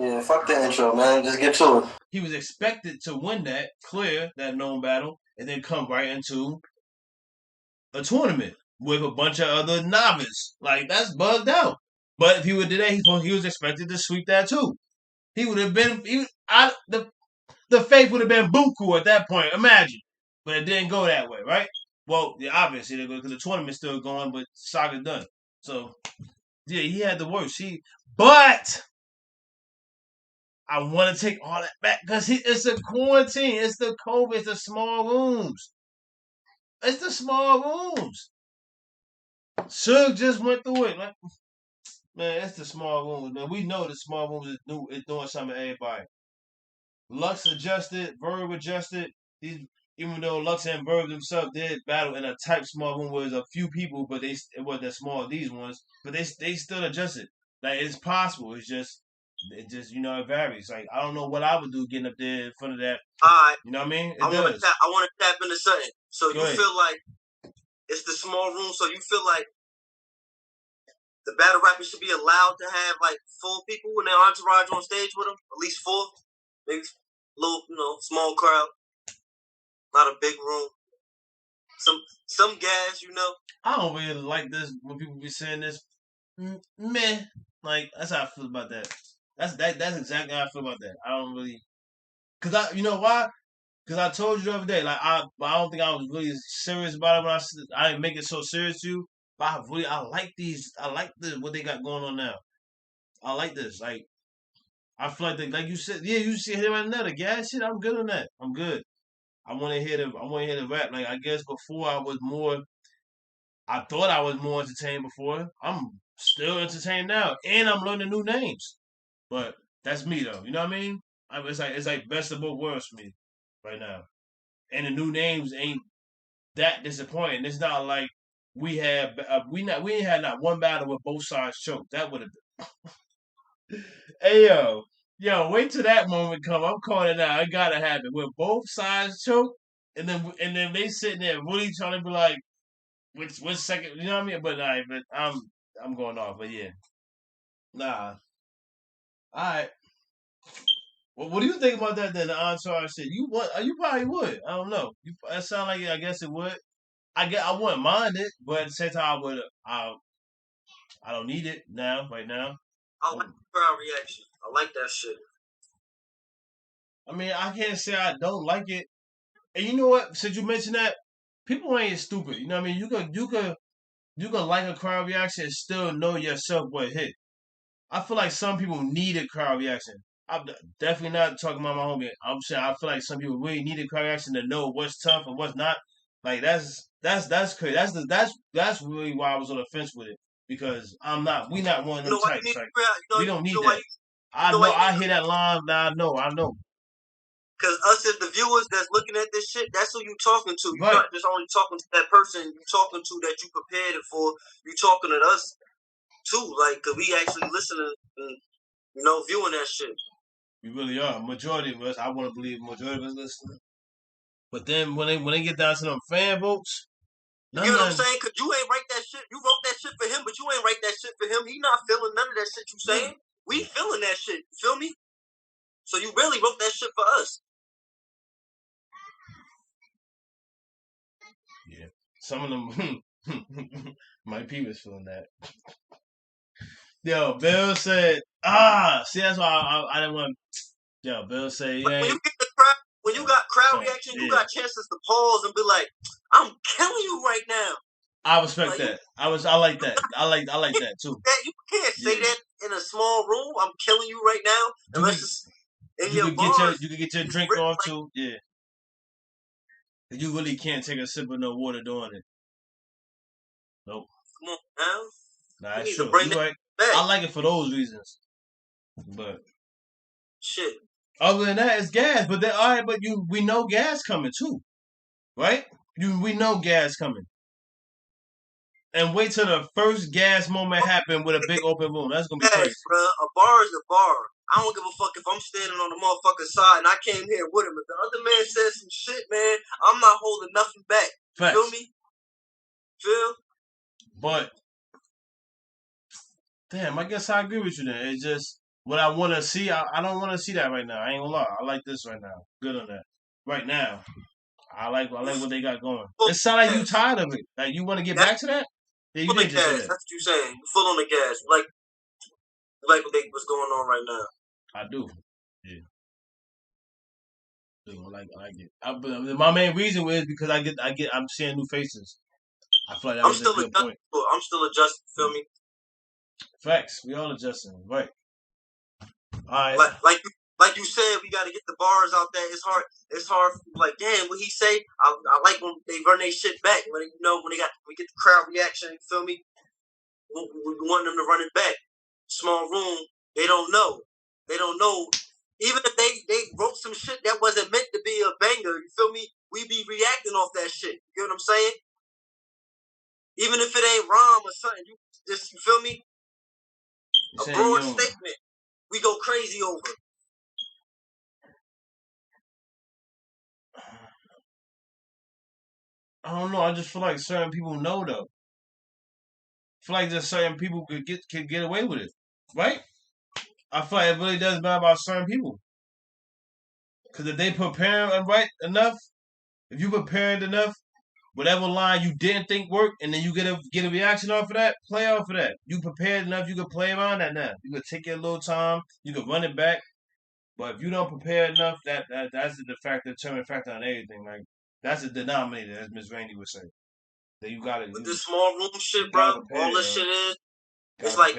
Yeah, fuck the intro, man. Just get to it. He was expected to win that, clear that known battle, and then come right into a tournament with a bunch of other novices. Like that's bugged out. But if he would do that, he was expected to sweep that too. He would have been the faith would have been buku at that point. Imagine, but it didn't go that way, right? Well, yeah, obviously because the tournament's still going, but Saga done. So yeah, he had the worst. But I want to take all that back because it's a quarantine. It's the COVID. It's the small rooms. It's the small rooms. Suge just went through it. Like, man, it's the small rooms, man. We know the small rooms is doing something to everybody. Lux adjusted, Verb adjusted. Even though Lux and Verb themselves did battle in a type small room where there's a few people, but it wasn't that small. These ones, but they still adjusted. Like it's possible. It just it varies. Like I don't know what I would do getting up there in front of that. All right. You know what I mean? I want to tap into something. So you feel like it's the small room. So you feel like the battle rappers should be allowed to have like 4 people in their entourage on stage with them, at least 4. Big, little, small crowd, not a big room. Some gas, I don't really like this when people be saying this. Meh. Like that's how I feel about that. That's exactly how I feel about that. I don't really, you know why? Because I told you the other day, like I don't think I was really serious about it when I didn't make it so serious to you. But I like these. I like what they got going on now. I like this. Like I feel like you said, yeah, you see him right now. The gas shit, I'm good on that. I'm good. I want to hear the rap. Like I guess before I thought I was more entertained before. I'm still entertained now, and I'm learning new names. But that's me though. You know what I mean? It's like best of both worlds for me right now. And the new names ain't that disappointing. It's not like we ain't had not one battle with both sides choked. That would have been. Hey wait till that moment come. I'm calling it out. It gotta happen with both sides choked, and then they sitting there really trying to be like, which second? You know what I mean? But I'm going off. But yeah, nah. All right. Well, what do you think about that then? The entourage shit. You probably would. I don't know. That sound like I guess it would. I wouldn't mind it, but at the same time, I don't need it now. Right now, I like the crowd reaction. I like that shit. I mean, I can't say I don't like it. And you know what? Since you mentioned that, people ain't stupid. You know what I mean? You could like a crowd reaction and still know yourself what hit. I feel like some people need a crowd reaction. I'm definitely not talking about my homie. I'm saying I feel like some people really need a crowd reaction to know what's tough and what's not. Like that's crazy. That's really why I was on the fence with it because we not one of them types. Like we don't need that. I hear that line now. I know. Because us as the viewers that's looking at this shit, that's who you talking to. You're not just only talking to that person you talking to that you prepared it for. You talking to us too, like, cause we actually listening and viewing that shit. We really are. Majority of us, I want to believe, majority of us listening. But then when they get down to them fan votes, you know what I'm saying? Cause you ain't write that shit. You wrote that shit for him, but you ain't write that shit for him. He not feeling none of that shit you saying. We feeling that shit. You feel me? So you really wrote that shit for us. Yeah. Some of them, my people's feeling that. Yo, Bill said, see, that's why I didn't want. Yo, Bill said, yeah. When you get the crowd, when you got crowd reaction, you got chances to pause and be like, "I'm killing you right now." I respect that. I like that. I like that too. You can't say that in a small room. I'm killing you right now. Unless it's in your bars. You can get your drink off too. Yeah. You really can't take a sip of no water doing it. Nope. Come on now. Nah, that's true. You right. I like it for those reasons. But shit. Other than that, it's gas. But then, all right, but we know gas coming too, right? We know gas coming. And wait till the first gas moment happen with a big open room. That's gonna be crazy. Bro. A bar is a bar. I don't give a fuck if I'm standing on the motherfucking side and I came here with him. If the other man says some shit, man, I'm not holding nothing back. Facts. Feel me? Feel? But damn, I guess I agree with you then. It's just what I want to see, I don't want to see that right now. I ain't gonna lie. I like this right now. Good on that. Right now, I like what they got going. It sounds like you tired of it. Like you want to get back to that. Yeah, you did just say that. That's what you saying. You full on the gas. Like what's going on right now. I do. Yeah. I like it. My main reason is because I'm seeing new faces. I feel like that was a good point. I'm still adjusting. Feel me? Facts. We all adjusting, right? All right. Like you said, we got to get the bars out there. It's hard. Like, damn, what he say? I like when they run their shit back. When we get the crowd reaction. You feel me? We want them to run it back. Small room. They don't know. Even if they wrote some shit that wasn't meant to be a banger, you feel me? We be reacting off that shit. You know what I'm saying? Even if it ain't rhyme or something, you feel me? A broad statement. We go crazy over. I don't know. I just feel like certain people know though. I feel like just certain people could get away with it, right? I feel like it really does matter about certain people. Because if they prepare right enough, if you prepared enough, whatever line you didn't think worked, and then you get a reaction off of that, play off of that. You prepared enough, you can play around that now. You can take your little time, you can run it back. But if you don't prepare enough, that's the determining factor on everything. Like that's the denominator, as Miss Rainey would say. That you got to. With this small room shit, bro. All this shit is. It's like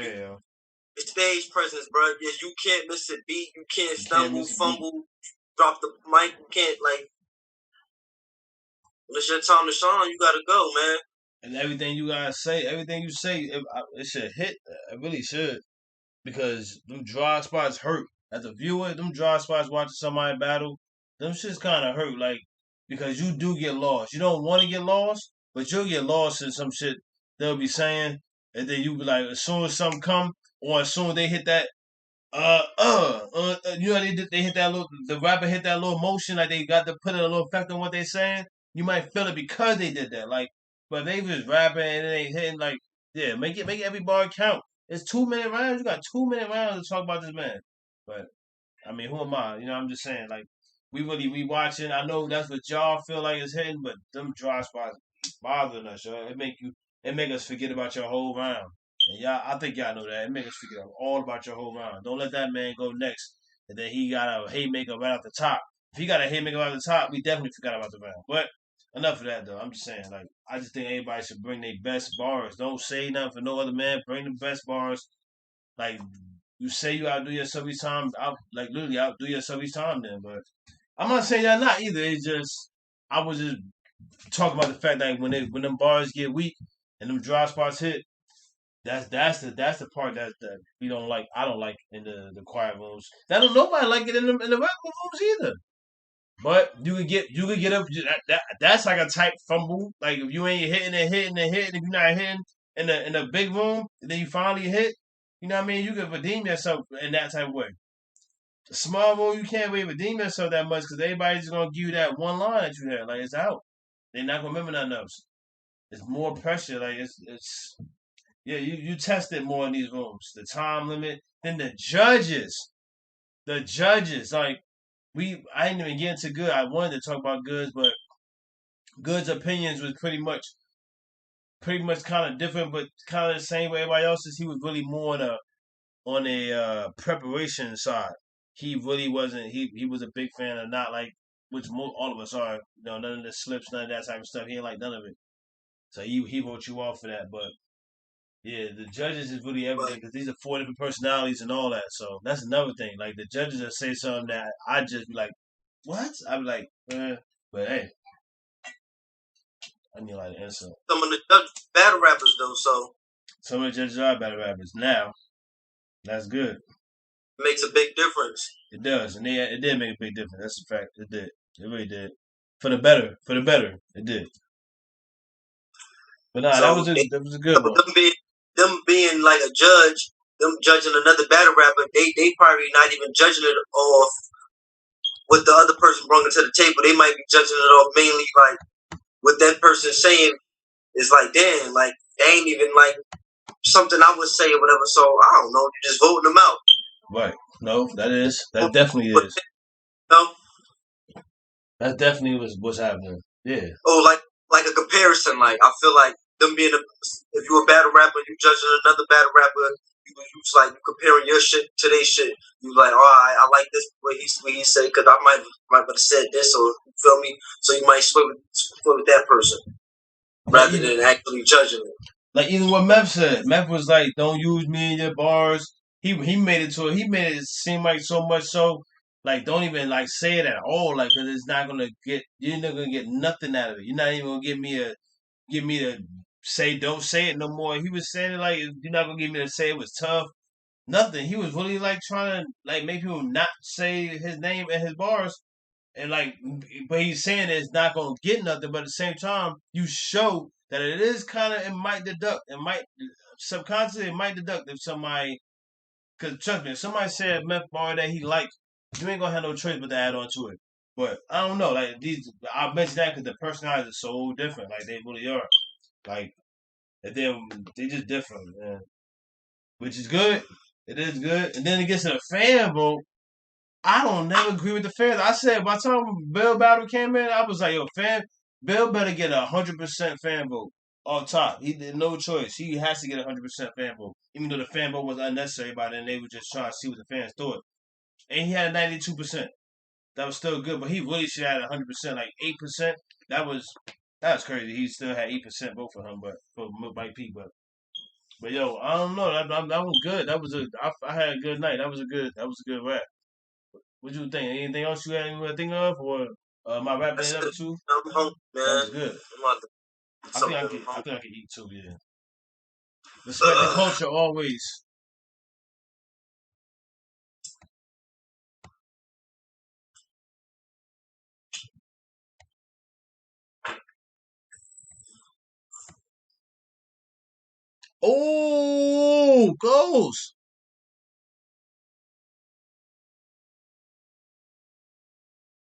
it's stage presence, bro. Yes, you can't miss a beat. You can't stumble, fumble, drop the mic. You can't like. When it's your time to shine, you gotta go, man. And everything you gotta say, everything you say, it should hit. It really should, because them dry spots hurt. As a viewer, them dry spots watching somebody battle, them shits kind of hurt. Like because you do get lost. You don't want to get lost, but you'll get lost in some shit they'll be saying, and then you be like, as soon as something come, or as soon as they hit that, you know they hit that little, the rapper hit that little motion, like they got to put a little effect on what they saying. You might feel it because they did that. Like, but they was rapping and it ain't hitting. Like, yeah, make every bar count. It's 2 minute rounds. You got 2 minute rounds to talk about this man. But I mean, who am I? You know, I'm just saying. Like, we watching. I know that's what y'all feel like is hitting, but them dry spots bothering us. Yo. It make us forget about your whole round. And y'all, I think y'all know that. It make us forget all about your whole round. Don't let that man go next, and then he got a haymaker right off the top. If he got a haymaker right off the top, we definitely forgot about the round. But enough of that, though. I'm just saying, like, I just think everybody should bring their best bars. Don't say nothing for no other man. Bring the best bars. Like, you say you outdo yourself each time. Literally outdo yourself each time then. But I'm not saying that not either. It's just, I was just talking about the fact that when them bars get weak and them dry spots hit, that's the part that we don't like. I don't like in the quiet rooms. Nobody like it in the regular rooms either. But you could get up. That's like a type fumble. Like if you ain't hitting, if you're not hitting in the big room, and then you finally hit. You know what I mean? You can redeem yourself in that type of way. The small room, you can't really redeem yourself that much because everybody's just gonna give you that one line that you had. Like it's out. They're not gonna remember nothing else. It's more pressure. Like it's yeah. You test it more in these rooms. The time limit. Then the judges. Like. I didn't even get into Good. I wanted to talk about Goods, but Good's opinions was pretty much kind of different, but kind of the same way everybody else's. He was really more on a preparation side. He really wasn't. He was a big fan of not like, which all of us are. You know, none of the slips, none of that type of stuff. He ain't like none of it. So he wrote you off for that, but. Yeah, the judges is really everything because these are 4 different personalities and all that. So that's another thing. Like the judges that say something that I just be like, "What?" I be like, but hey, I need like an answer. Some of the judges battle rappers though, so some of the judges are battle rappers now. That's good. It makes a big difference. It does, and it did make a big difference. That's a fact. It did. It really did. For the better. It did. But nah, that was a good one. Them being like a judge, them judging another battle rapper, they probably not even judging it off what the other person brought to the table. They might be judging it off mainly like what that person saying is like, damn, like they ain't even like something I would say or whatever. So I don't know, you just voting them out. Right. No, that definitely But is. no, That definitely was what's happening. Yeah. oh, like a comparison. Like I feel like them being if you're a battle rapper, you judging another battle rapper. You like you comparing your shit to their shit. You like, oh, I like this what he said because I might have said this or you feel me. So you might swim with that person Like rather even than actually judging it. like even what Meth said. Meth was like, "Don't use me in your bars." He made it to he made it seem like so much so like don't even like say it at all like because it's not gonna get you're not gonna get nothing out of it. You're not even gonna give me to say don't say it no more. He was saying it like you're not gonna give me to say it was tough. Nothing. He was really like trying to like make people not say his name and his bars. And like, but he's saying it's not gonna get nothing. But at the same time, you show that it is kind of it might deduct. It might subconsciously it might deduct if somebody. Because trust me, if somebody said meth bar that he liked, you ain't gonna have no choice but to add on to it. But I don't know. Like these, I mentioned that because the personalities are so different. Like they really are. Like and then they just different, man. Which is good. It is good. And then it gets to the fan vote. I don't never agree with the fans. I said by the time Bill Battle came in, I was like, yo, Bill better get 100% fan vote on top. He did no choice. He has to get 100% fan vote. Even though the fan vote was unnecessary by then, they were just trying to see what the fans thought. And he had 92%. That was still good, but he really should have had 100%, like 8%. That was crazy. He still had 8% vote for him, but for Mike P. But yo, I don't know. That was good. I had a good night. That was a good rap. What you think? Anything else you had to think of, or am I wrapping That's it up it. too? I'm hungry, That man. was good. I'm about to eat something. I'm I hungry. think I can eat too. Yeah. Respect the culture always. Oh, goals.